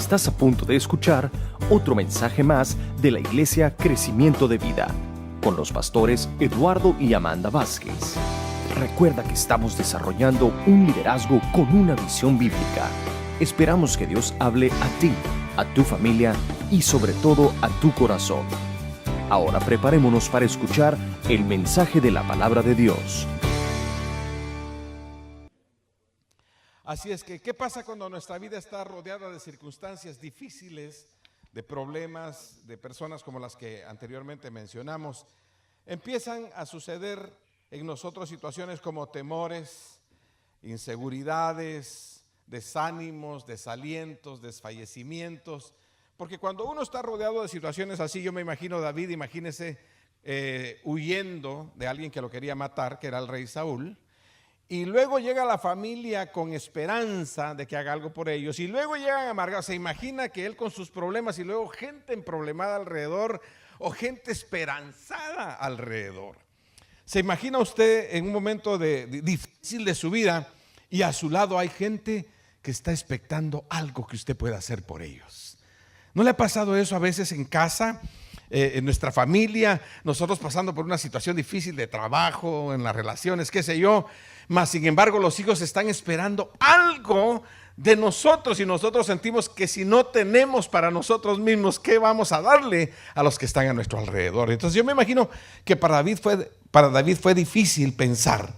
Estás a punto de escuchar otro mensaje más de la Iglesia Crecimiento de Vida, con los pastores Eduardo y Amanda Vázquez. Recuerda que estamos desarrollando un liderazgo con una visión bíblica. Esperamos que Dios hable a ti, a tu familia y sobre todo a tu corazón. Ahora preparémonos para escuchar el mensaje de la palabra de Dios. Así es que, ¿qué pasa cuando nuestra vida está rodeada de circunstancias difíciles, de problemas, de personas como las que anteriormente mencionamos? Empiezan a suceder en nosotros situaciones como temores, inseguridades, desánimos, desalientos, desfallecimientos. Porque cuando uno está rodeado de situaciones así, yo me imagino David, imagínese huyendo de alguien que lo quería matar, que era el rey Saúl. Y luego llega la familia con esperanza de que haga algo por ellos. Y luego llegan amargados. Se imagina que él con sus problemas y luego gente emproblemada alrededor o gente esperanzada alrededor. Se imagina usted en un momento difícil de su vida y a su lado hay gente que está expectando algo que usted pueda hacer por ellos. ¿No le ha pasado eso a veces en casa? En nuestra familia, nosotros pasando por una situación difícil de trabajo, en las relaciones, qué sé yo, mas sin embargo los hijos están esperando algo de nosotros y nosotros sentimos que si no tenemos para nosotros mismos, ¿qué vamos a darle a los que están a nuestro alrededor? Entonces yo me imagino que para David fue difícil pensar.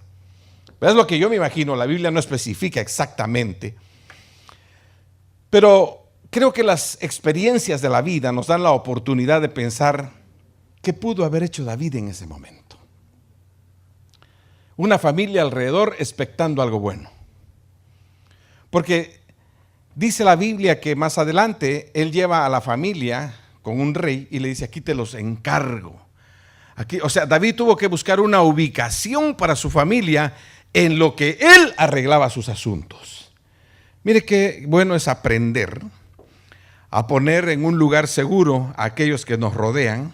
Es lo que yo me imagino, la Biblia no especifica exactamente, pero creo que las experiencias de la vida nos dan la oportunidad de pensar qué pudo haber hecho David en ese momento. Una familia alrededor expectando algo bueno. Porque dice la Biblia que más adelante él lleva a la familia con un rey y le dice: aquí te los encargo. Aquí, o sea, David tuvo que buscar una ubicación para su familia en lo que él arreglaba sus asuntos. Mire qué bueno es aprender a poner en un lugar seguro a aquellos que nos rodean,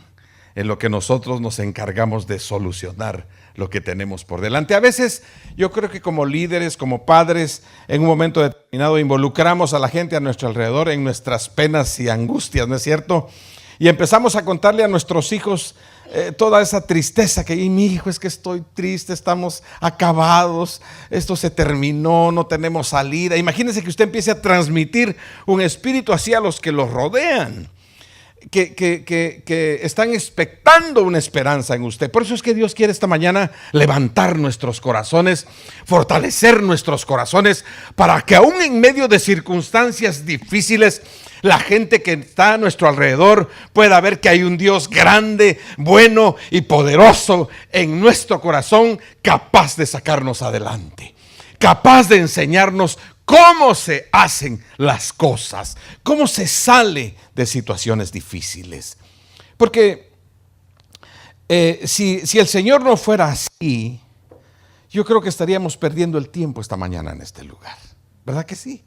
en lo que nosotros nos encargamos de solucionar lo que tenemos por delante. A veces yo creo que como líderes, como padres, en un momento determinado involucramos a la gente a nuestro alrededor en nuestras penas y angustias, ¿no es cierto? Y empezamos a contarle a nuestros hijos toda esa tristeza que mi hijo, es que estoy triste, estamos acabados, esto se terminó, no tenemos salida. Imagínense que usted empiece a transmitir un espíritu así a los que los rodean, que están expectando una esperanza en usted. Por eso es que Dios quiere esta mañana levantar nuestros corazones, fortalecer nuestros corazones, para que aún en medio de circunstancias difíciles, la gente que está a nuestro alrededor pueda ver que hay un Dios grande, bueno y poderoso en nuestro corazón, capaz de sacarnos adelante, capaz de enseñarnos cómo se hacen las cosas, cómo se sale de situaciones difíciles. Porque si el Señor no fuera así, yo creo que estaríamos perdiendo el tiempo esta mañana en este lugar. ¿Verdad que sí?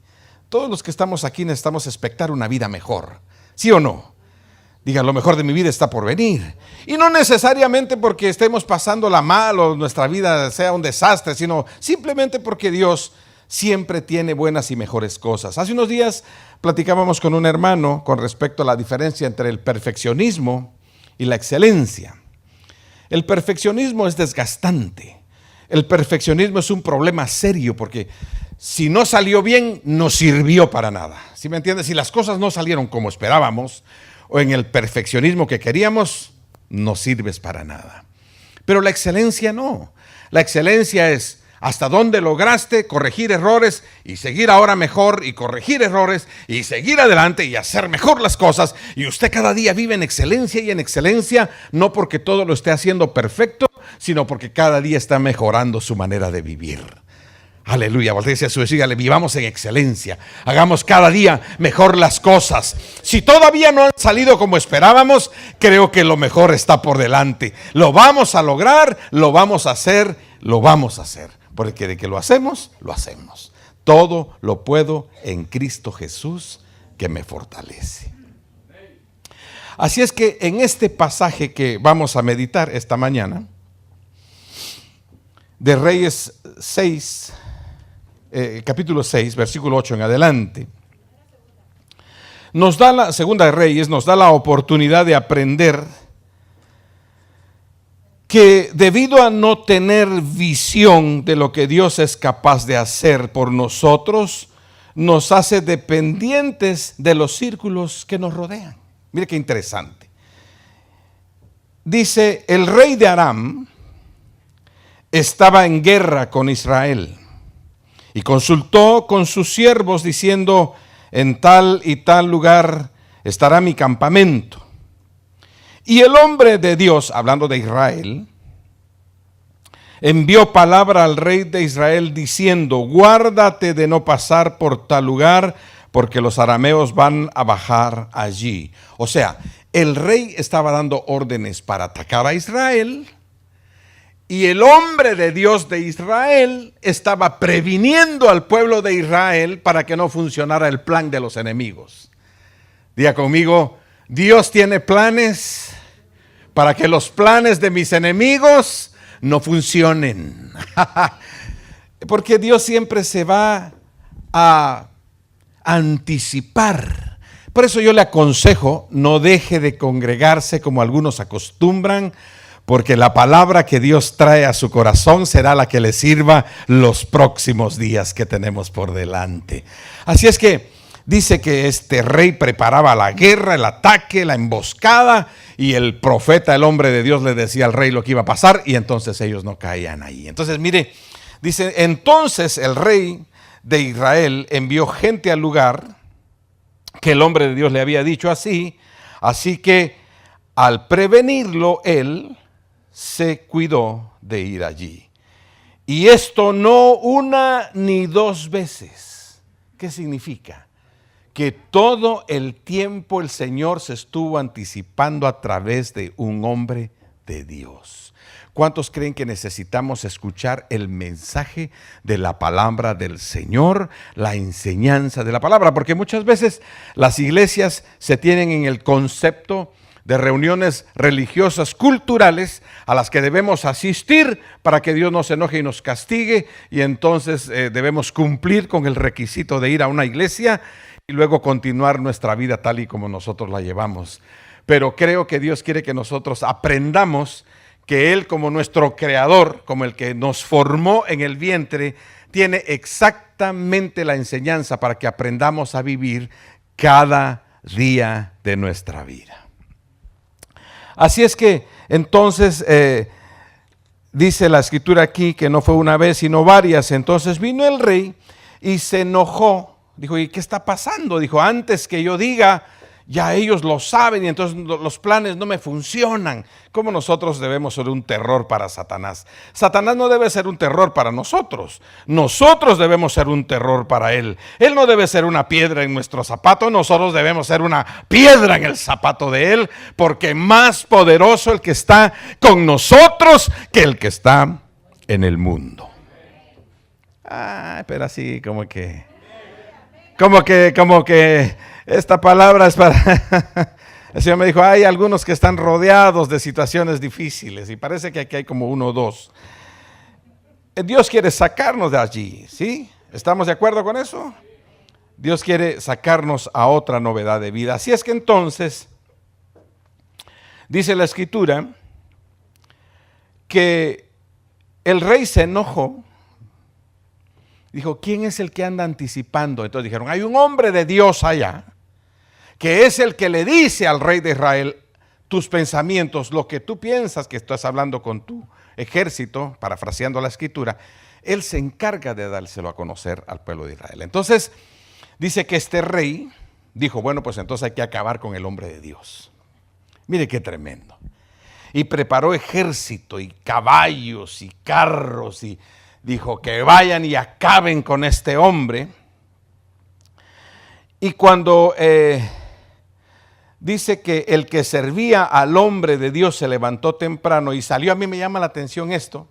Todos los que estamos aquí necesitamos expectar una vida mejor, ¿sí o no? Diga, lo mejor de mi vida está por venir. Y no necesariamente porque estemos pasándola mal o nuestra vida sea un desastre, sino simplemente porque Dios siempre tiene buenas y mejores cosas. Hace unos días platicábamos con un hermano con respecto a la diferencia entre el perfeccionismo y la excelencia. El perfeccionismo es desgastante. El perfeccionismo es un problema serio porque si no salió bien, no sirvió para nada. ¿Sí me entiendes? Si las cosas no salieron como esperábamos o en el perfeccionismo que queríamos, no sirves para nada. Pero la excelencia no. La excelencia es hasta dónde lograste corregir errores y seguir ahora mejor y corregir errores y seguir adelante y hacer mejor las cosas. Y usted cada día vive en excelencia y en excelencia, no porque todo lo esté haciendo perfecto, sino porque cada día está mejorando su manera de vivir. Aleluya, voltéese a su vecino y dígale: vivamos en excelencia, hagamos cada día mejor las cosas. Si todavía no han salido como esperábamos, creo que lo mejor está por delante. Lo vamos a lograr, lo vamos a hacer, porque de que lo hacemos, lo hacemos. Todo lo puedo en Cristo Jesús que me fortalece. Así es que en este pasaje que vamos a meditar esta mañana, de Reyes 6, capítulo 6, versículo 8 en adelante, Segunda de Reyes nos da la oportunidad de aprender que debido a no tener visión de lo que Dios es capaz de hacer por nosotros, nos hace dependientes de los círculos que nos rodean. Mire qué interesante. Dice, el rey de Aram estaba en guerra con Israel y consultó con sus siervos diciendo, en tal y tal lugar estará mi campamento. Y el hombre de Dios, hablando de Israel, envió palabra al rey de Israel diciendo, guárdate de no pasar por tal lugar, porque los arameos van a bajar allí. O sea, el rey estaba dando órdenes para atacar a Israel, y el hombre de Dios de Israel estaba previniendo al pueblo de Israel para que no funcionara el plan de los enemigos. Diga conmigo, Dios tiene planes para que los planes de mis enemigos no funcionen. Porque Dios siempre se va a anticipar. Por eso yo le aconsejo, no deje de congregarse como algunos acostumbran, porque la palabra que Dios trae a su corazón será la que le sirva los próximos días que tenemos por delante. Así es que dice que este rey preparaba la guerra, el ataque, la emboscada, y el profeta, el hombre de Dios, le decía al rey lo que iba a pasar, y entonces ellos no caían ahí. Entonces mire, dice, entonces el rey de Israel envió gente al lugar que el hombre de Dios le había dicho así que al prevenirlo él se cuidó de ir allí. Y esto no una ni dos veces. ¿Qué significa? Que todo el tiempo el Señor se estuvo anticipando a través de un hombre de Dios. ¿Cuántos creen que necesitamos escuchar el mensaje de la palabra del Señor, la enseñanza de la palabra? Porque muchas veces las iglesias se tienen en el concepto de reuniones religiosas, culturales, a las que debemos asistir para que Dios no se enoje y nos castigue, y entonces debemos cumplir con el requisito de ir a una iglesia y luego continuar nuestra vida tal y como nosotros la llevamos. Pero creo que Dios quiere que nosotros aprendamos que Él, como nuestro creador, como el que nos formó en el vientre, tiene exactamente la enseñanza para que aprendamos a vivir cada día de nuestra vida. Así es que entonces dice la escritura aquí que no fue una vez sino varias. Entonces vino el rey y se enojó. Dijo, ¿y qué está pasando? Dijo, antes que yo diga, ya ellos lo saben y entonces los planes no me funcionan. ¿Cómo nosotros debemos ser un terror para Satanás? Satanás no debe ser un terror para nosotros. Nosotros debemos ser un terror para él. Él no debe ser una piedra en nuestro zapato. Nosotros debemos ser una piedra en el zapato de él, porque más poderoso el que está con nosotros que el que está en el mundo. Pero así como que esta palabra es para... El Señor me dijo, hay algunos que están rodeados de situaciones difíciles y parece que aquí hay como uno o dos. Dios quiere sacarnos de allí, ¿sí? ¿Estamos de acuerdo con eso? Dios quiere sacarnos a otra novedad de vida. Así es que entonces, dice la escritura, que el rey se enojó. Dijo, ¿quién es el que anda anticipando? Entonces dijeron, hay un hombre de Dios allá, que es el que le dice al rey de Israel tus pensamientos, lo que tú piensas que estás hablando con tu ejército, parafraseando la escritura. Él se encarga de dárselo a conocer al pueblo de Israel. Entonces dice que este rey dijo, bueno, pues entonces hay que acabar con el hombre de Dios. Mire qué tremendo. Y preparó ejército y caballos y carros y dijo que vayan y acaben con este hombre. Y cuando dice que el que servía al hombre de Dios se levantó temprano y salió, a mí me llama la atención esto,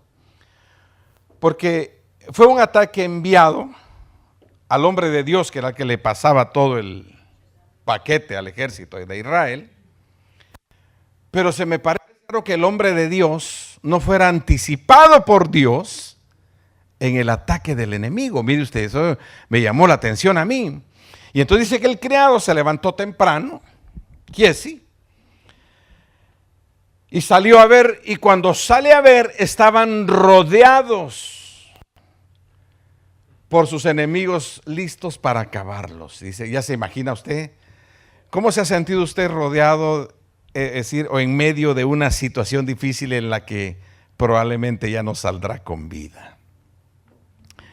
porque fue un ataque enviado al hombre de Dios, que era el que le pasaba todo el paquete al ejército de Israel. Pero se me parece raro que el hombre de Dios no fuera anticipado por Dios en el ataque del enemigo. Mire usted, eso me llamó la atención a mí. Y entonces dice que el criado se levantó temprano, Giesi, y salió a ver, y cuando sale a ver estaban rodeados por sus enemigos listos para acabarlos. Dice, ¿ya se imagina usted? ¿Cómo se ha sentido usted rodeado, es decir, o en medio de una situación difícil en la que probablemente ya no saldrá con vida?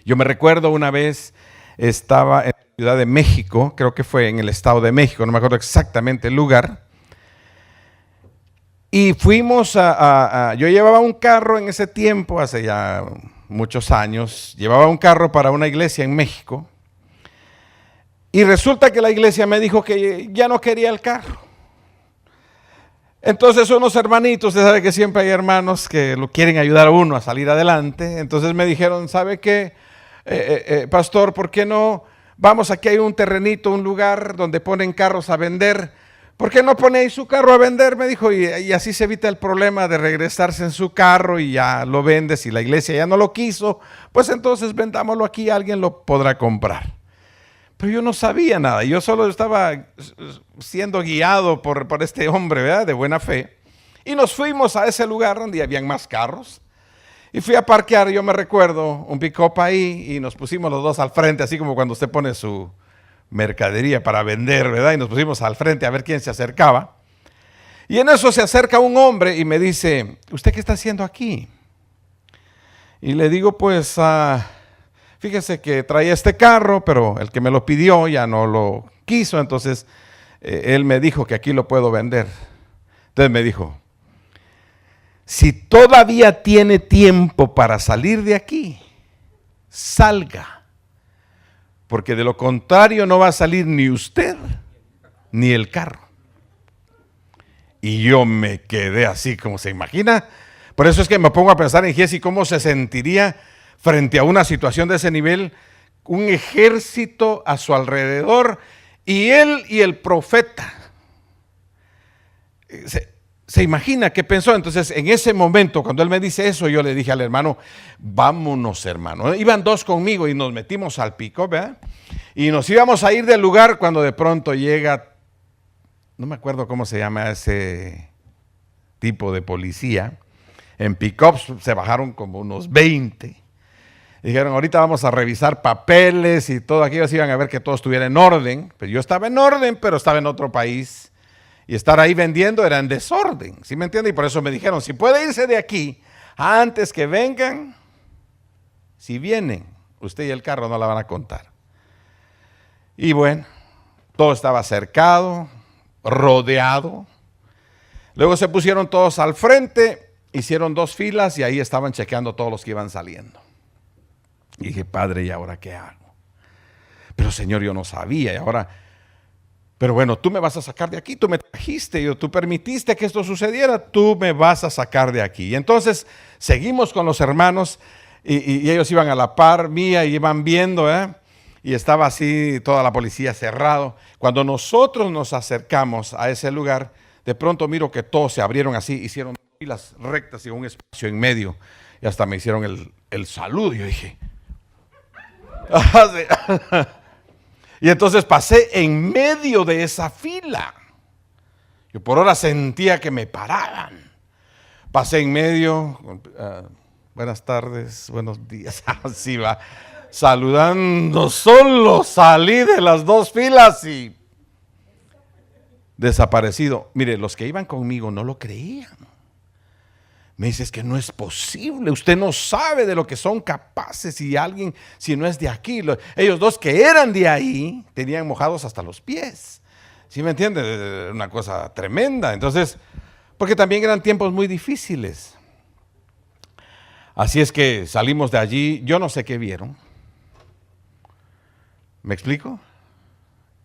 Yo me recuerdo una vez, estaba en la Ciudad de México, creo que fue en el Estado de México, no me acuerdo exactamente el lugar, y fuimos yo llevaba un carro en ese tiempo, hace ya muchos años, llevaba un carro para una iglesia en México, y resulta que la iglesia me dijo que ya no quería el carro. Entonces unos hermanitos, usted sabe que siempre hay hermanos que lo quieren ayudar a uno a salir adelante, entonces me dijeron, ¿sabe qué? Pastor, ¿por qué no? Vamos, aquí hay un terrenito, un lugar donde ponen carros a vender. ¿Por qué no ponéis su carro a vender? Me dijo, y así se evita el problema de regresarse en su carro y ya lo vendes y la iglesia ya no lo quiso. Pues entonces vendámoslo aquí, alguien lo podrá comprar. Pero yo no sabía nada, yo solo estaba siendo guiado por este hombre, ¿verdad? De buena fe. Y nos fuimos a ese lugar donde habían más carros. Y fui a parquear, yo me recuerdo, un pick-up ahí y nos pusimos los dos al frente, así como cuando usted pone su mercadería para vender, ¿verdad? Y nos pusimos al frente a ver quién se acercaba. Y en eso se acerca un hombre y me dice, ¿usted qué está haciendo aquí? Y le digo, pues, fíjese que traía este carro, pero el que me lo pidió ya no lo quiso, entonces él me dijo que aquí lo puedo vender. Entonces me dijo, si todavía tiene tiempo para salir de aquí, salga. Porque de lo contrario no va a salir ni usted ni el carro. Y yo me quedé así, como se imagina. Por eso es que me pongo a pensar en Giesi, cómo se sentiría frente a una situación de ese nivel, un ejército a su alrededor y él y el profeta. Se imagina qué pensó. Entonces, en ese momento, cuando él me dice eso, yo le dije al hermano, vámonos, hermano. Iban dos conmigo y nos metimos al pick-up, ¿verdad? Y nos íbamos a ir del lugar cuando de pronto llega, no me acuerdo cómo se llama ese tipo de policía. En pick-ups se bajaron como unos 20. Dijeron, ahorita vamos a revisar papeles y todo aquello, iban a ver que todo estuviera en orden. Pero yo estaba en orden, pero estaba en otro país. Y estar ahí vendiendo era en desorden, ¿sí me entiende? Y por eso me dijeron, si puede irse de aquí antes que vengan, si vienen, usted y el carro no la van a contar. Y bueno, todo estaba cercado, rodeado. Luego se pusieron todos al frente, hicieron dos filas y ahí estaban chequeando todos los que iban saliendo. Y dije, Padre, ¿y ahora qué hago? Pero Señor, yo no sabía y ahora... Pero bueno, tú me vas a sacar de aquí, tú me trajiste, tú permitiste que esto sucediera, tú me vas a sacar de aquí. Y entonces seguimos con los hermanos y ellos iban a la par mía y iban viendo, y estaba así toda la policía cerrado. Cuando nosotros nos acercamos a ese lugar, de pronto miro que todos se abrieron así, hicieron filas rectas y un espacio en medio y hasta me hicieron el saludo. Yo dije... Y entonces pasé en medio de esa fila. Yo por ahora sentía que me paraban. Pasé en medio, buenas tardes, buenos días, así va, saludando solo, salí de las dos filas y desaparecido. Mire, los que iban conmigo no lo creían. Me dices que no es posible, usted no sabe de lo que son capaces y alguien, si no es de aquí. Ellos dos que eran de ahí, tenían mojados hasta los pies. ¿Sí me entiende? Una cosa tremenda. Entonces, porque también eran tiempos muy difíciles. Así es que salimos de allí, yo no sé qué vieron. ¿Me explico?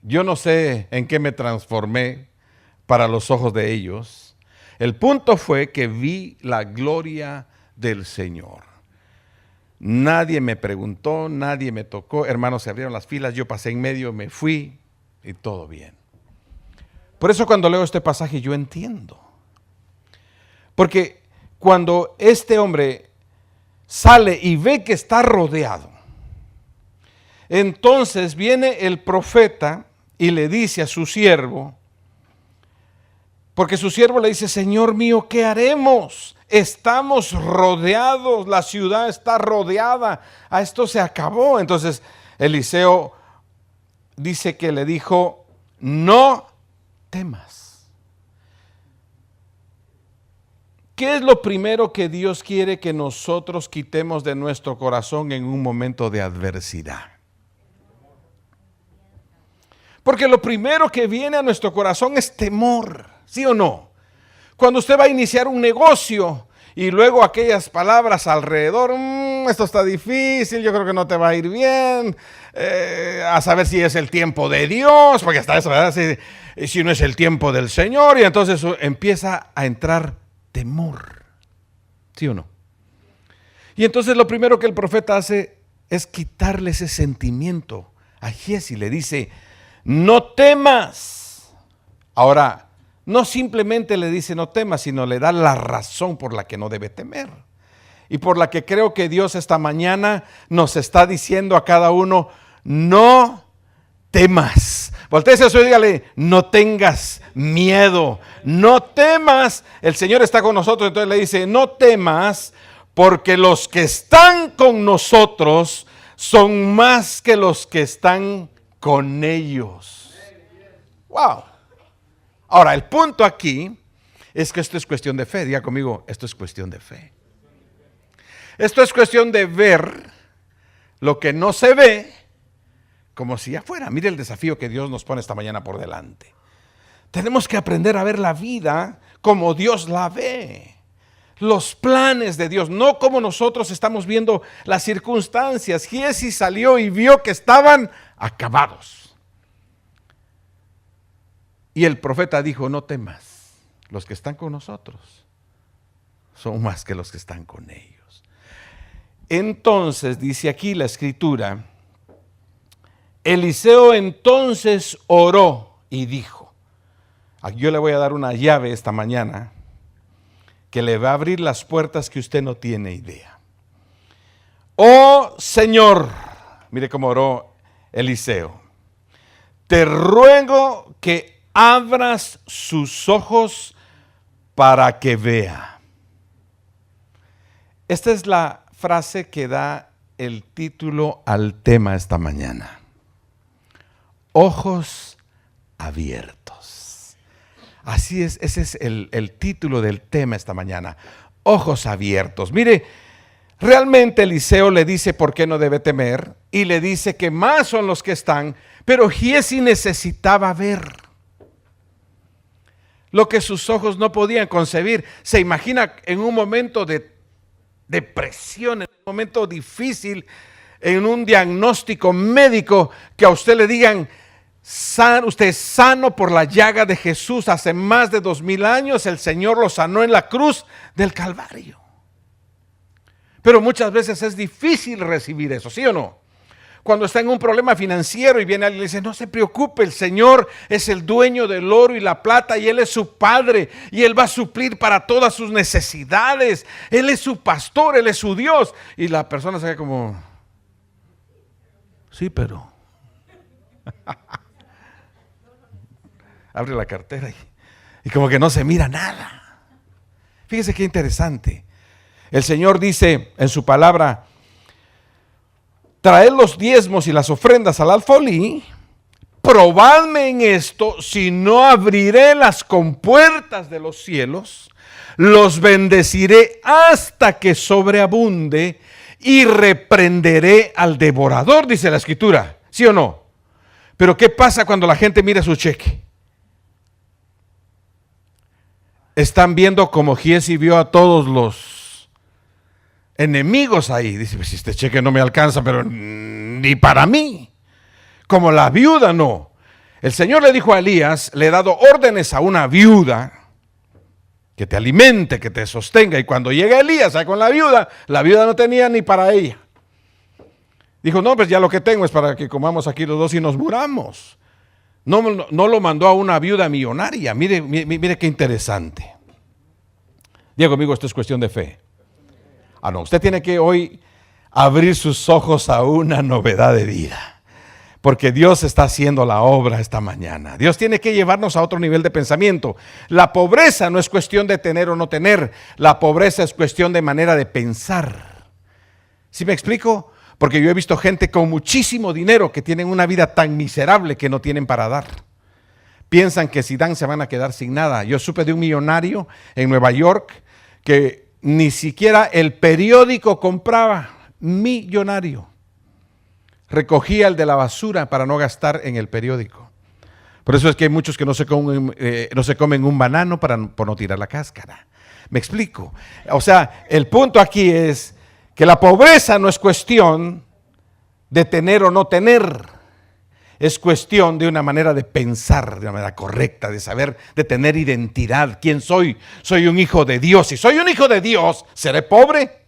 Yo no sé en qué me transformé para los ojos de ellos. El punto fue que vi la gloria del Señor. Nadie me preguntó, nadie me tocó. Hermanos, se abrieron las filas, yo pasé en medio, me fui y todo bien. Por eso cuando leo este pasaje yo entiendo. Porque cuando este hombre sale y ve que está rodeado, Entonces viene el profeta y le dice a su siervo, porque su siervo le dice, Señor mío, ¿qué haremos? Estamos rodeados, la ciudad está rodeada, a esto se acabó. Entonces Eliseo dice que le dijo, no temas. ¿Qué es lo primero que Dios quiere que nosotros quitemos de nuestro corazón en un momento de adversidad? Porque lo primero que viene a nuestro corazón es temor, ¿sí o no? Cuando usted va a iniciar un negocio y luego aquellas palabras alrededor, esto está difícil, yo creo que no te va a ir bien, a saber si es el tiempo de Dios, porque hasta eso, ¿verdad? Si no es el tiempo del Señor, y entonces empieza a entrar temor, ¿sí o no? Y entonces lo primero que el profeta hace es quitarle ese sentimiento a Giezi, le dice, no temas. Ahora, no simplemente le dice no temas, sino le da la razón por la que no debe temer. Y por la que creo que Dios esta mañana nos está diciendo a cada uno, no temas. Voltéese a su y dígale, no tengas miedo, no temas. El Señor está con nosotros, entonces le dice, no temas, porque los que están con nosotros son más que los que están con ellos. Wow. Ahora, el punto aquí es que esto es cuestión de fe. Diga conmigo, esto es cuestión de fe. Esto es cuestión de ver lo que no se ve como si ya fuera. Mire el desafío que Dios nos pone esta mañana por delante. Tenemos que aprender a ver la vida como Dios la ve. Los planes de Dios, no como nosotros estamos viendo las circunstancias. Giezi salió y vio que estaban acabados. Y el profeta dijo, no temas, los que están con nosotros son más que los que están con ellos. Entonces, dice aquí la escritura, Eliseo entonces oró y dijo, yo le voy a dar una llave esta mañana que le va a abrir las puertas que usted no tiene idea. Oh Señor, mire cómo oró Eliseo, te ruego que abras sus ojos para que vea. Esta es la frase que da el título al tema esta mañana. Ojos abiertos. Así es, ese es el título del tema esta mañana. Ojos abiertos. Mire, realmente Eliseo le dice por qué no debe temer y le dice que más son los que están, pero Giezi necesitaba ver lo que sus ojos no podían concebir. Se imagina en un momento de depresión, en un momento difícil, en un diagnóstico médico, que a usted le digan, usted es sano por la llaga de Jesús. Hace más de 2000 años el Señor lo sanó en la cruz del Calvario. Pero muchas veces es difícil recibir eso, ¿sí o no? Cuando está en un problema financiero y viene alguien y le dice, no se preocupe, el Señor es el dueño del oro y la plata y Él es su Padre y Él va a suplir para todas sus necesidades. Él es su pastor, Él es su Dios. Y la persona se queda como, sí, pero abre la cartera y como que no se mira nada. Fíjese qué interesante. El Señor dice en su palabra, traed los diezmos y las ofrendas al alfolí, probadme en esto, si no abriré las compuertas de los cielos, los bendeciré hasta que sobreabunde y reprenderé al devorador, dice la escritura, ¿sí o no? Pero ¿qué pasa cuando la gente mira su cheque? Están viendo como Giezi vio a todos los enemigos ahí. Dice, pues si este cheque no me alcanza, pero ni para mí. Como la viuda no. El Señor le dijo a Elías, le he dado órdenes a una viuda que te alimente, que te sostenga. Y cuando llega Elías con la viuda no tenía ni para ella. Dijo, no, pues ya lo que tengo es para que comamos aquí los dos y nos muramos. No lo mandó a una viuda millonaria. Mire qué interesante. Diga conmigo, esto es cuestión de fe. No, usted tiene que hoy abrir sus ojos a una novedad de vida. Porque Dios está haciendo la obra esta mañana. Dios tiene que llevarnos a otro nivel de pensamiento. La pobreza no es cuestión de tener o no tener. La pobreza es cuestión de manera de pensar. ¿Sí me explico? Porque yo he visto gente con muchísimo dinero que tienen una vida tan miserable que no tienen para dar. Piensan que si dan se van a quedar sin nada. Yo supe de un millonario en Nueva York que ni siquiera el periódico compraba. Millonario. Recogía el de la basura para no gastar en el periódico. Por eso es que hay muchos que no se comen un banano por no tirar la cáscara. ¿Me explico? O sea, el punto aquí es que la pobreza no es cuestión de tener o no tener. Es cuestión de una manera de pensar, de una manera correcta, de saber, de tener identidad. ¿Quién soy? Soy un hijo de Dios. Si soy un hijo de Dios, ¿seré pobre?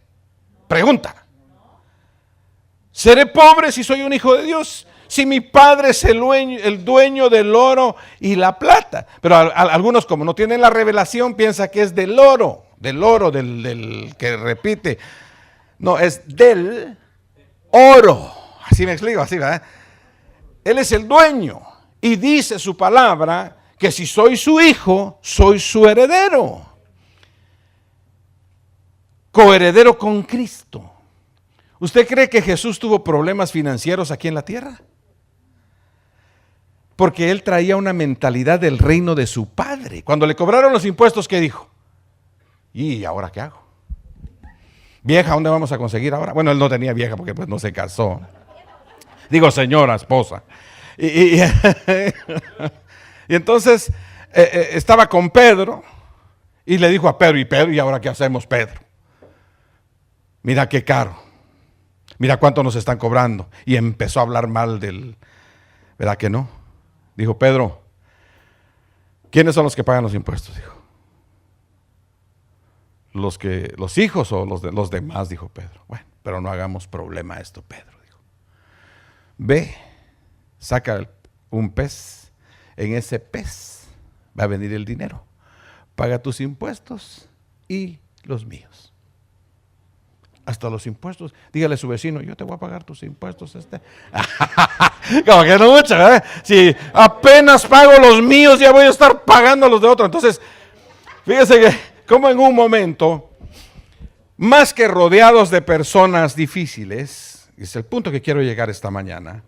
Pregunta. ¿Seré pobre si soy un hijo de Dios? Si mi padre es el dueño del oro y la plata. Pero algunos, como no tienen la revelación, piensan que es del oro, del que repite. No, es del oro. Así me explico, así, ¿verdad? Él es el dueño y dice su palabra que si soy su hijo, soy su heredero. Coheredero con Cristo. ¿Usted cree que Jesús tuvo problemas financieros aquí en la tierra? Porque él traía una mentalidad del reino de su padre. Cuando le cobraron los impuestos, ¿qué dijo? ¿Y ahora qué hago? Vieja, ¿dónde vamos a conseguir ahora? Bueno, él no tenía vieja porque pues no se casó. Digo, señora, esposa. Y entonces estaba con Pedro y le dijo a Pedro, ¿y ahora qué hacemos, Pedro? Mira qué caro. Mira cuánto nos están cobrando. Y empezó a hablar mal del... ¿Verdad que no? Dijo Pedro, ¿quiénes son los que pagan los impuestos? Dijo. ¿Los hijos o los demás? Dijo Pedro. Bueno, pero no hagamos problema a esto, Pedro. Dijo. Ve, saca un pez. En ese pez va a venir el dinero. Paga tus impuestos y los míos. Hasta los impuestos. Dígale a su vecino, yo te voy a pagar tus impuestos. Como que no mucho, ¿eh? Si apenas pago los míos, ya voy a estar pagando los de otro. Entonces, fíjese que como en un momento, más que rodeados de personas difíciles, es el punto que quiero llegar esta mañana,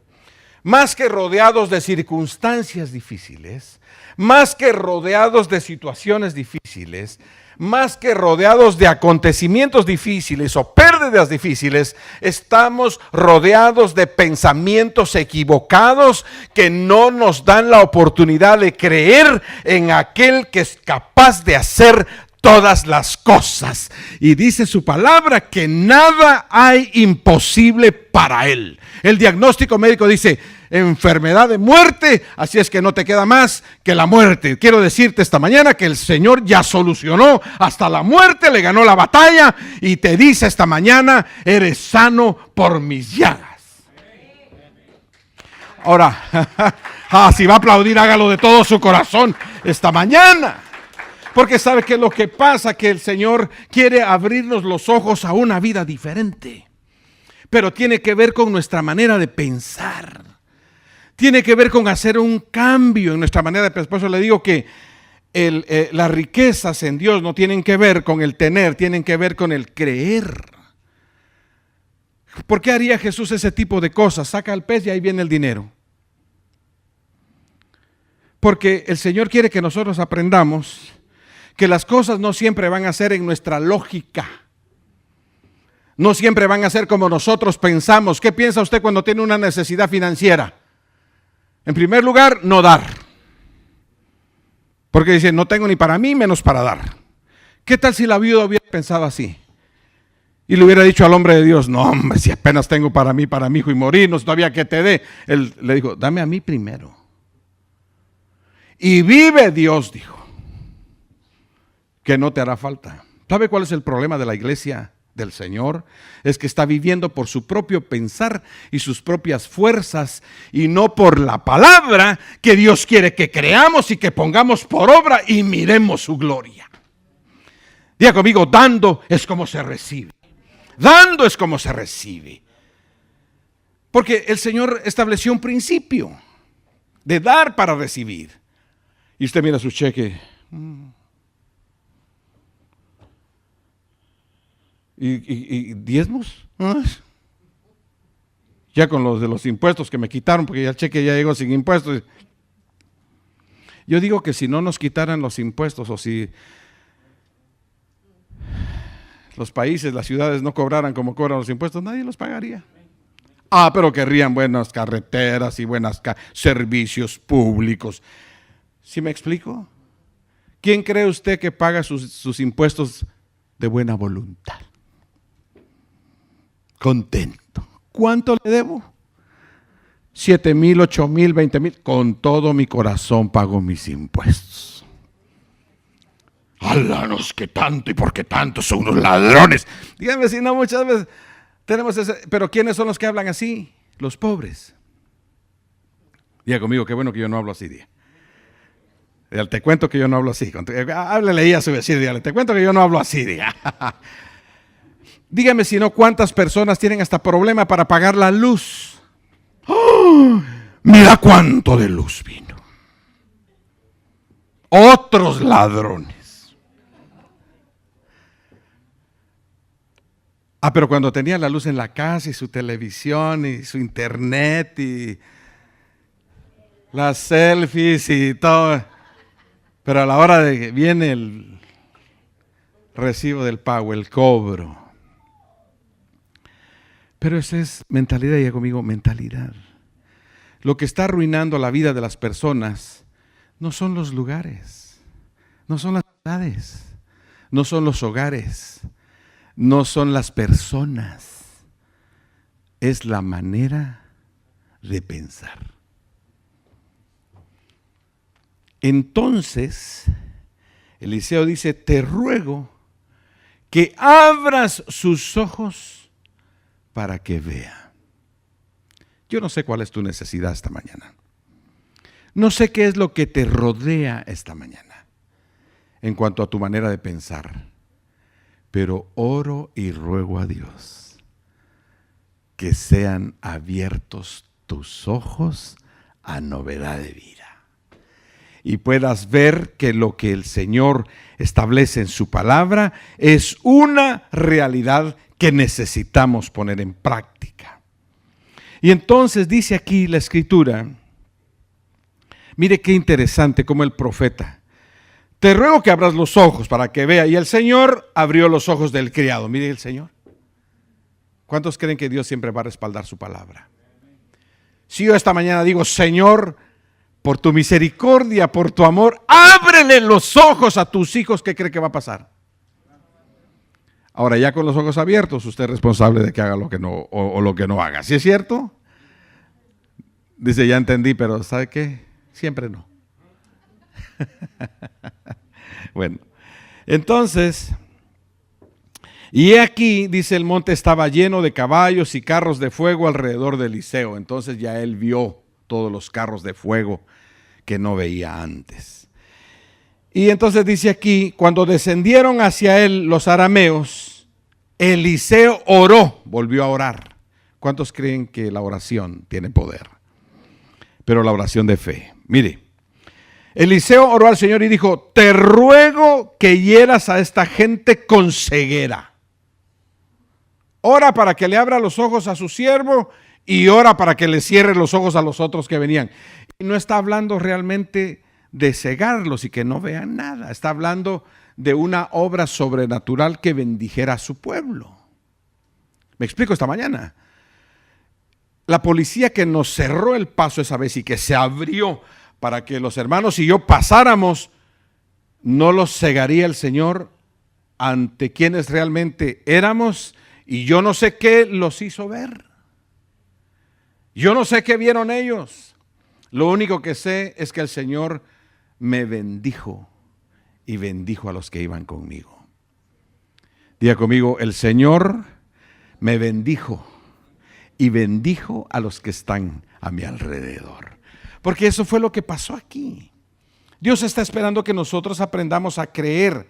más que rodeados de circunstancias difíciles, más que rodeados de situaciones difíciles, más que rodeados de acontecimientos difíciles o pérdidas difíciles, estamos rodeados de pensamientos equivocados que no nos dan la oportunidad de creer en aquel que es capaz de hacer todas las cosas. Y dice su palabra que nada hay imposible para él. El diagnóstico médico dice enfermedad de muerte, así es que no te queda más que la muerte. Quiero decirte esta mañana que el Señor ya solucionó hasta la muerte, le ganó la batalla y te dice esta mañana, eres sano por mis llagas. Ahora, si va a aplaudir, hágalo de todo su corazón esta mañana. Porque sabe que lo que pasa, que el Señor quiere abrirnos los ojos a una vida diferente. Pero tiene que ver con nuestra manera de pensar. Tiene que ver con hacer un cambio en nuestra manera de pensar. Por eso le digo que las riquezas en Dios no tienen que ver con el tener, tienen que ver con el creer. ¿Por qué haría Jesús ese tipo de cosas? Saca el pez y ahí viene el dinero. Porque el Señor quiere que nosotros aprendamos que las cosas no siempre van a ser en nuestra lógica. No siempre van a ser como nosotros pensamos. ¿Qué piensa usted cuando tiene una necesidad financiera? En primer lugar, no dar. Porque dice, no tengo ni para mí, menos para dar. ¿Qué tal si la viuda hubiera pensado así? Y le hubiera dicho al hombre de Dios, no hombre, si apenas tengo para mí, para mi hijo y morirnos, todavía que te dé. Él le dijo, dame a mí primero. Y vive Dios, dijo, que no te hará falta. ¿Sabe cuál es el problema de la iglesia del Señor? Es que está viviendo por su propio pensar y sus propias fuerzas y no por la palabra que Dios quiere que creamos y que pongamos por obra y miremos su gloria. Diga conmigo, dando es como se recibe. Dando es como se recibe. Porque el Señor estableció un principio de dar para recibir. Y usted mira su cheque. ¿Y diezmos? Ya con los de los impuestos que me quitaron, porque ya el cheque ya llegó sin impuestos. Yo digo que si no nos quitaran los impuestos, o si los países, las ciudades no cobraran como cobran los impuestos, nadie los pagaría. Pero querrían buenas carreteras y buenos servicios públicos. ¿Sí me explico? ¿Quién cree usted que paga sus impuestos de buena voluntad? Contento. ¿Cuánto le debo? 7,000, 8,000, 20,000. Con todo mi corazón pago mis impuestos. Háblanos que tanto y por qué tanto son unos ladrones. Díganme si no, muchas veces tenemos ese. Pero ¿quiénes son los que hablan así? Los pobres. Diga conmigo, qué bueno que yo no hablo así. Dígale, te cuento que yo no hablo así. Háblele ahí a su vecino, dígale, te cuento que yo no hablo así. Dígame si no, ¿cuántas personas tienen hasta problema para pagar la luz? Mira cuánto de luz vino. Otros ladrones. Pero cuando tenía la luz en la casa y su televisión y su internet y las selfies y todo, pero a la hora de que viene el recibo del pago, el cobro. Pero esa es mentalidad, y conmigo, mentalidad. Lo que está arruinando la vida de las personas no son los lugares, no son las ciudades, no son los hogares, no son las personas, es la manera de pensar. Entonces, Eliseo dice, te ruego que abras sus ojos para que vea. Yo no sé cuál es tu necesidad esta mañana. No sé qué es lo que te rodea esta mañana en cuanto a tu manera de pensar. Pero oro y ruego a Dios que sean abiertos tus ojos a novedad de vida. Y puedas ver que lo que el Señor establece en su palabra es una realidad que necesitamos poner en práctica. Y entonces dice aquí la Escritura, mire qué interesante como el profeta, te ruego que abras los ojos para que vea. Y el Señor abrió los ojos del criado. Mire el Señor. ¿Cuántos creen que Dios siempre va a respaldar su palabra? Si yo esta mañana digo, Señor, por tu misericordia, por tu amor, ábrele los ojos a tus hijos, ¿qué cree que va a pasar? Ahora, ya con los ojos abiertos, usted es responsable de que haga lo que no, o lo que no haga. ¿Sí es cierto? Dice, ya entendí, pero ¿sabe qué? Siempre no. Bueno, entonces, y aquí, dice, el monte estaba lleno de caballos y carros de fuego alrededor de Eliseo. Entonces ya él vio todos los carros de fuego que no veía antes. Y entonces dice aquí, cuando descendieron hacia él los arameos, Eliseo oró, volvió a orar. ¿Cuántos creen que la oración tiene poder? Pero la oración de fe. Mire, Eliseo oró al Señor y dijo, te ruego que hieras a esta gente con ceguera. Ora para que le abra los ojos a su siervo y ora para que le cierre los ojos a los otros que venían. Y no está hablando realmente de cegarlos y que no vean nada. Está hablando de una obra sobrenatural que bendijera a su pueblo. Me explico esta mañana. La policía que nos cerró el paso esa vez y que se abrió para que los hermanos y yo pasáramos, no los cegaría el Señor ante quienes realmente éramos, y yo no sé qué los hizo ver. Yo no sé qué vieron ellos. Lo único que sé es que el Señor me bendijo y bendijo a los que iban conmigo. Diga conmigo, el Señor me bendijo y bendijo a los que están a mi alrededor. Porque eso fue lo que pasó aquí. Dios está esperando que nosotros aprendamos a creer.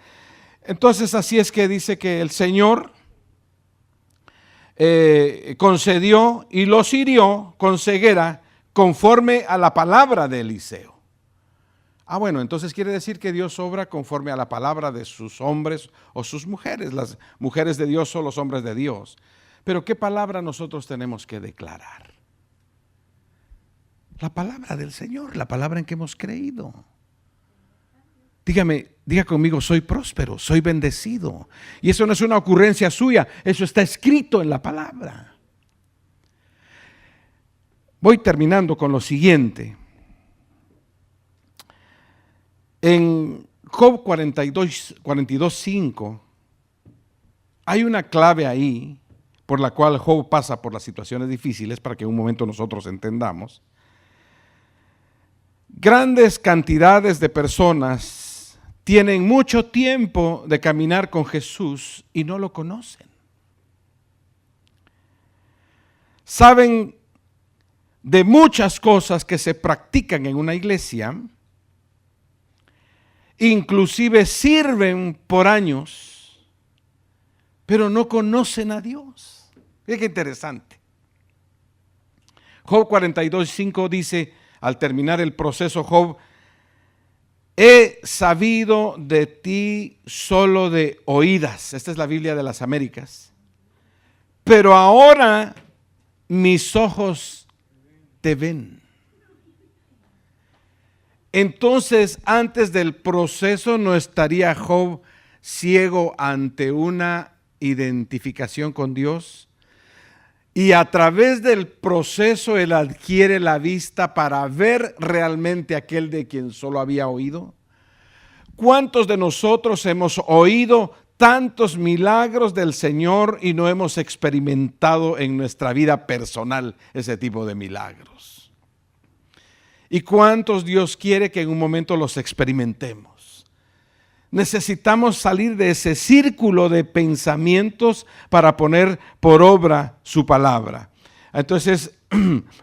Entonces así es que dice que el Señor concedió y los hirió con ceguera conforme a la palabra de Eliseo. Bueno, entonces quiere decir que Dios obra conforme a la palabra de sus hombres o sus mujeres. Las mujeres de Dios son los hombres de Dios. Pero ¿qué palabra nosotros tenemos que declarar? La palabra del Señor, la palabra en que hemos creído. Diga conmigo, soy próspero, soy bendecido. Y eso no es una ocurrencia suya, eso está escrito en la palabra. Voy terminando con lo siguiente. En Job 42:5 hay una clave ahí por la cual Job pasa por las situaciones difíciles para que en un momento nosotros entendamos. Grandes cantidades de personas tienen mucho tiempo de caminar con Jesús y no lo conocen. Saben de muchas cosas que se practican en una iglesia, inclusive sirven por años, pero no conocen a Dios. Fíjate qué interesante. Job 42:5 dice, al terminar el proceso, Job: he sabido de ti solo de oídas. Esta es la Biblia de las Américas. Pero ahora mis ojos te ven. Entonces, antes del proceso, ¿no estaría Job ciego ante una identificación con Dios? Y a través del proceso él adquiere la vista para ver realmente aquel de quien solo había oído. ¿Cuántos de nosotros hemos oído tantos milagros del Señor y no hemos experimentado en nuestra vida personal ese tipo de milagros? ¿Y cuántos Dios quiere que en un momento los experimentemos? Necesitamos salir de ese círculo de pensamientos para poner por obra su palabra. Entonces,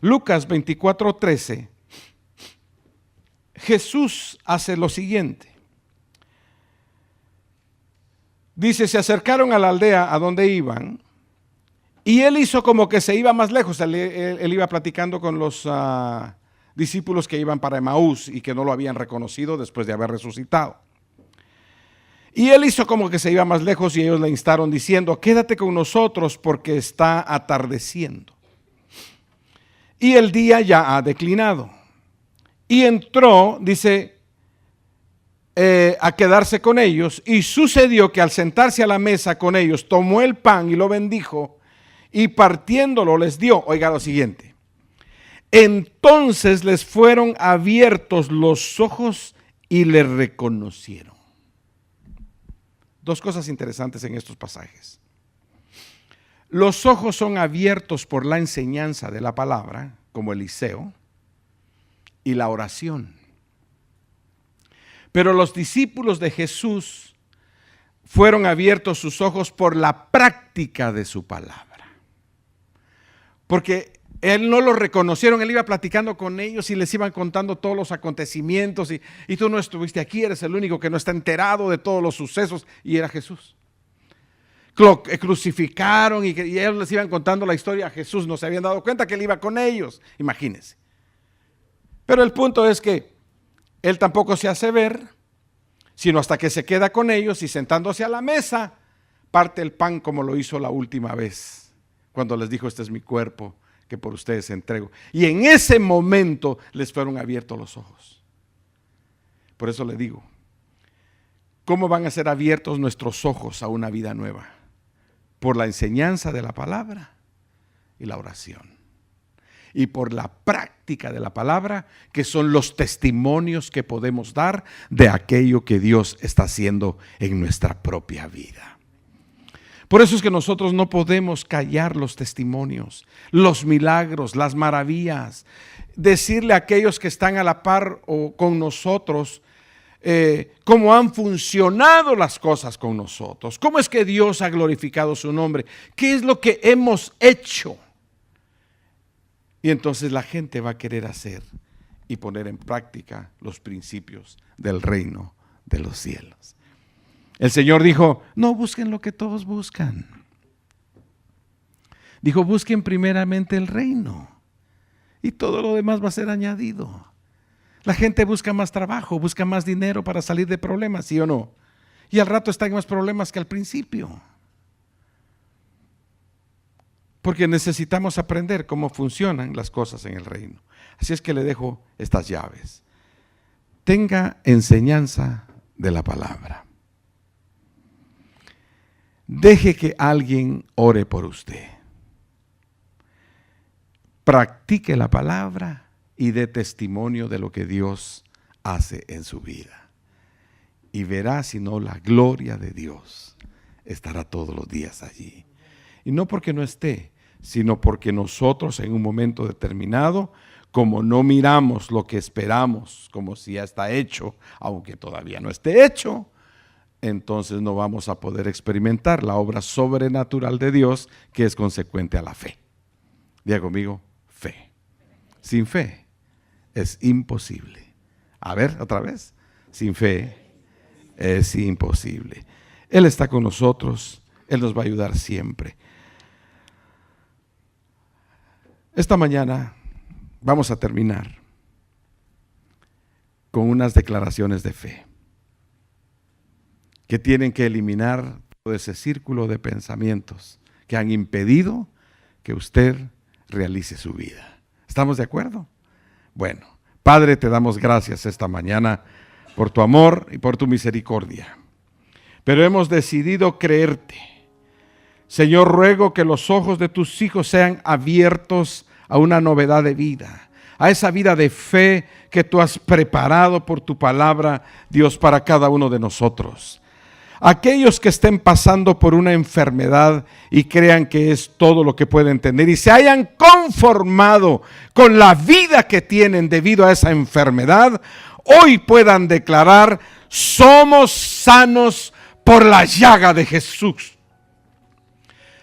Lucas 24:13, Jesús hace lo siguiente. Dice, se acercaron a la aldea a donde iban, y él hizo como que se iba más lejos. Él iba platicando con los discípulos que iban para Emaús y que no lo habían reconocido después de haber resucitado. Y él hizo como que se iba más lejos y ellos le instaron diciendo, quédate con nosotros porque está atardeciendo. Y el día ya ha declinado. Y entró, dice, a quedarse con ellos. Y sucedió que al sentarse a la mesa con ellos, tomó el pan y lo bendijo y partiéndolo les dio. Oiga lo siguiente. Entonces les fueron abiertos los ojos y le reconocieron. Dos cosas interesantes en estos pasajes. Los ojos son abiertos por la enseñanza de la palabra, como Eliseo, y la oración. Pero los discípulos de Jesús fueron abiertos sus ojos por la práctica de su palabra. Porque él no lo reconocieron, él iba platicando con ellos y les iban contando todos los acontecimientos y tú no estuviste aquí, eres el único que no está enterado de todos los sucesos, y era Jesús. Lo crucificaron y ellos les iban contando la historia a Jesús, no se habían dado cuenta que él iba con ellos, imagínense. Pero el punto es que él tampoco se hace ver, sino hasta que se queda con ellos y sentándose a la mesa, parte el pan como lo hizo la última vez, cuando les dijo, este es mi cuerpo, que por ustedes entrego. Y en ese momento les fueron abiertos los ojos. Por eso le digo, ¿cómo van a ser abiertos nuestros ojos a una vida nueva? Por la enseñanza de la palabra y la oración. Y por la práctica de la palabra, que son los testimonios que podemos dar de aquello que Dios está haciendo en nuestra propia vida. Por eso es que nosotros no podemos callar los testimonios, los milagros, las maravillas. Decirle a aquellos que están a la par o con nosotros cómo han funcionado las cosas con nosotros. Cómo es que Dios ha glorificado su nombre. ¿Qué es lo que hemos hecho? Y entonces la gente va a querer hacer y poner en práctica los principios del reino de los cielos. El Señor dijo, no busquen lo que todos buscan. Dijo, busquen primeramente el reino y todo lo demás va a ser añadido. La gente busca más trabajo, busca más dinero para salir de problemas, ¿sí o no? Y al rato están más problemas que al principio. Porque necesitamos aprender cómo funcionan las cosas en el reino. Así es que le dejo estas llaves. Tenga enseñanza de la palabra. Deje que alguien ore por usted. Practique la palabra y dé testimonio de lo que Dios hace en su vida. Y verá, si no, la gloria de Dios estará todos los días allí. Y no porque no esté, sino porque nosotros en un momento determinado, como no miramos lo que esperamos, como si ya está hecho, aunque todavía no esté hecho, entonces no vamos a poder experimentar la obra sobrenatural de Dios que es consecuente a la fe. Diga conmigo, fe. Sin fe es imposible. A ver, otra vez. Sin fe es imposible. Él está con nosotros, Él nos va a ayudar siempre. Esta mañana vamos a terminar con unas declaraciones de fe que tienen que eliminar todo ese círculo de pensamientos que han impedido que usted realice su vida. ¿Estamos de acuerdo? Bueno, Padre, te damos gracias esta mañana por tu amor y por tu misericordia. Pero hemos decidido creerte. Señor, ruego que los ojos de tus hijos sean abiertos a una novedad de vida, a esa vida de fe que tú has preparado por tu palabra, Dios, para cada uno de nosotros. Aquellos que estén pasando por una enfermedad y crean que es todo lo que pueden tener y se hayan conformado con la vida que tienen debido a esa enfermedad, hoy puedan declarar: somos sanos por la llaga de Jesús.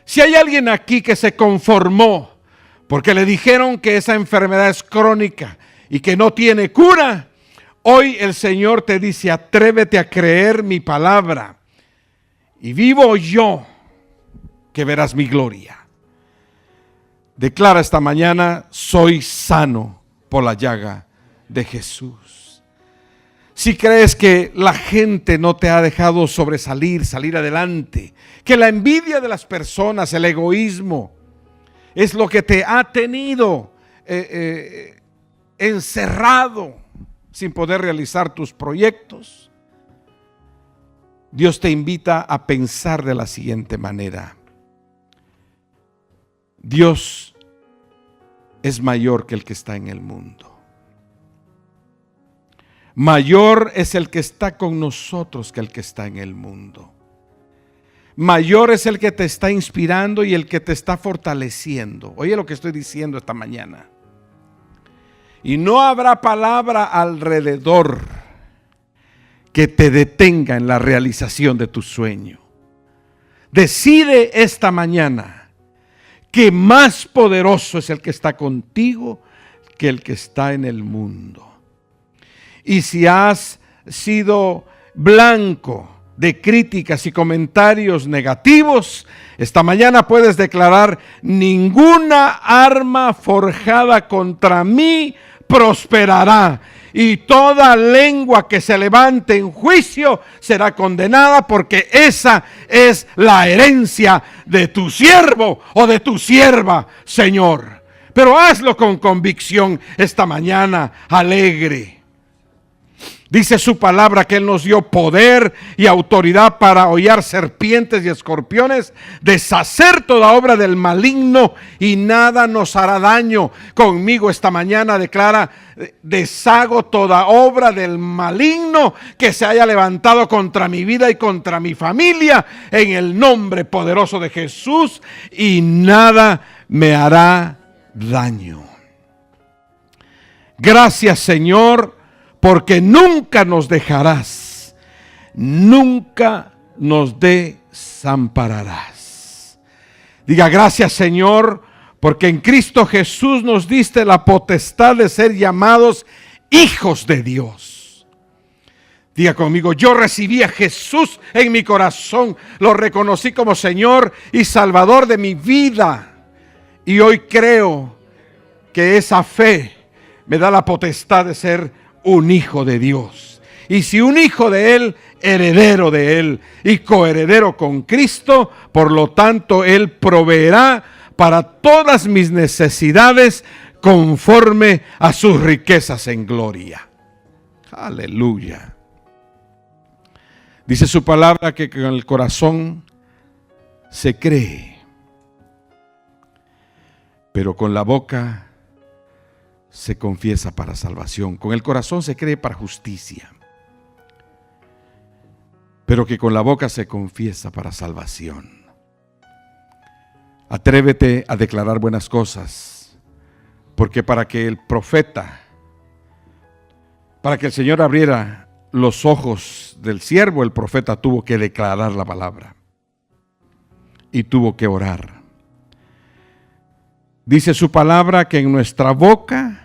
Si hay alguien aquí que se conformó porque le dijeron que esa enfermedad es crónica y que no tiene cura, hoy el Señor te dice: atrévete a creer mi palabra. Y vivo yo, que verás mi gloria. Declara esta mañana: soy sano por la llaga de Jesús. Si crees que la gente no te ha dejado sobresalir, salir adelante, que la envidia de las personas, el egoísmo, es lo que te ha tenido encerrado sin poder realizar tus proyectos, Dios te invita a pensar de la siguiente manera: Dios es mayor que el que está en el mundo. Mayor es el que está con nosotros que el que está en el mundo. Mayor es el que te está inspirando y el que te está fortaleciendo. Oye lo que estoy diciendo esta mañana. Y no habrá palabra alrededor que te detenga en la realización de tu sueño. Decide esta mañana que más poderoso es el que está contigo que el que está en el mundo. Y si has sido blanco de críticas y comentarios negativos, esta mañana puedes declarar: ninguna arma forjada contra mí prosperará, y toda lengua que se levante en juicio será condenada, porque esa es la herencia de tu siervo o de tu sierva, Señor. Pero hazlo con convicción esta mañana, alegre. Dice su palabra que Él nos dio poder y autoridad para hollar serpientes y escorpiones, deshacer toda obra del maligno, y nada nos hará daño. Conmigo esta mañana declara: deshago toda obra del maligno que se haya levantado contra mi vida y contra mi familia, en el nombre poderoso de Jesús, y nada me hará daño. Gracias, Señor, porque nunca nos dejarás, nunca nos desampararás. Diga: gracias, Señor, porque en Cristo Jesús nos diste la potestad de ser llamados hijos de Dios. Diga conmigo: yo recibí a Jesús en mi corazón, lo reconocí como Señor y Salvador de mi vida. Y hoy creo que esa fe me da la potestad de ser un hijo de Dios. Y si un hijo de Él, heredero de Él y coheredero con Cristo, por lo tanto Él proveerá para todas mis necesidades conforme a sus riquezas en gloria. Aleluya. Dice su palabra que con el corazón se cree, pero con la boca se confiesa para salvación. Con el corazón se cree para justicia, pero que con la boca se confiesa para salvación. Atrévete a declarar buenas cosas, porque para que el profeta, para que el Señor abriera los ojos del siervo, el profeta tuvo que declarar la palabra y tuvo que orar. Dice su palabra que en nuestra boca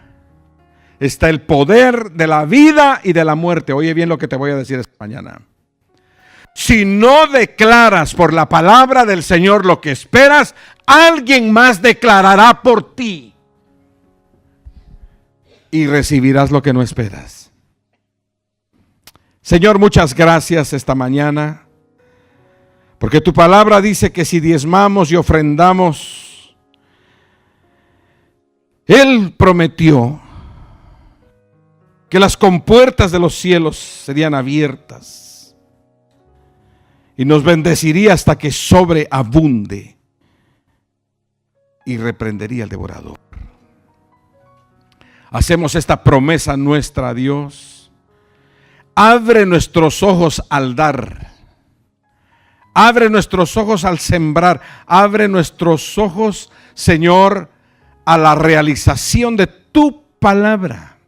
está el poder de la vida y de la muerte. Oye bien lo que te voy a decir esta mañana. Si no declaras por la palabra del Señor lo que esperas, alguien más declarará por ti y recibirás lo que no esperas. Señor, muchas gracias esta mañana, porque tu palabra dice que si diezmamos y ofrendamos, Él prometió que las compuertas de los cielos serían abiertas y nos bendeciría hasta que sobreabunde y reprendería al devorador. Hacemos esta promesa nuestra a Dios. Abre nuestros ojos al dar. Abre nuestros ojos al sembrar. Abre nuestros ojos, Señor, a la realización de tu palabra,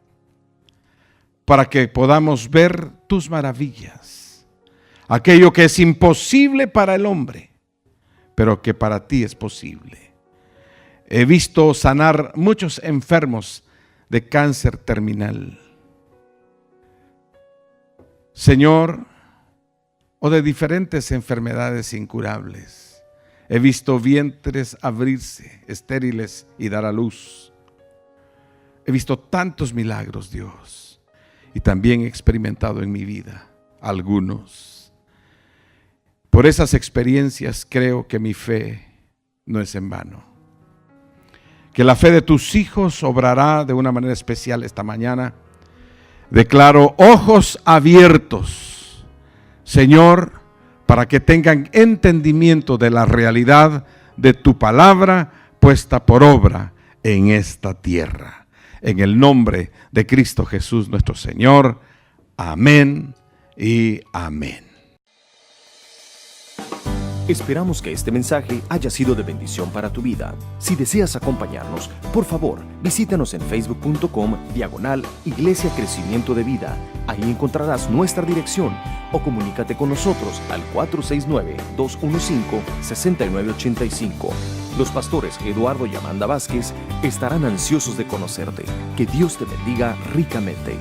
para que podamos ver tus maravillas. Aquello que es imposible para el hombre, pero que para ti es posible. He visto sanar muchos enfermos de cáncer terminal, Señor, o de diferentes enfermedades incurables. He visto vientres abrirse, estériles, y dar a luz. He visto tantos milagros, Dios, y también he experimentado en mi vida algunos. Por esas experiencias creo que mi fe no es en vano. Que la fe de tus hijos obrará de una manera especial esta mañana. Declaro ojos abiertos, Señor, para que tengan entendimiento de la realidad de tu palabra puesta por obra en esta tierra. En el nombre de Cristo Jesús nuestro Señor. Amén y amén. Esperamos que este mensaje haya sido de bendición para tu vida. Si deseas acompañarnos, por favor, visítanos en facebook.com/Iglesia Crecimiento de Vida. Ahí encontrarás nuestra dirección o comunícate con nosotros al 469-215-6985. Los pastores Eduardo y Amanda Vázquez estarán ansiosos de conocerte. Que Dios te bendiga ricamente.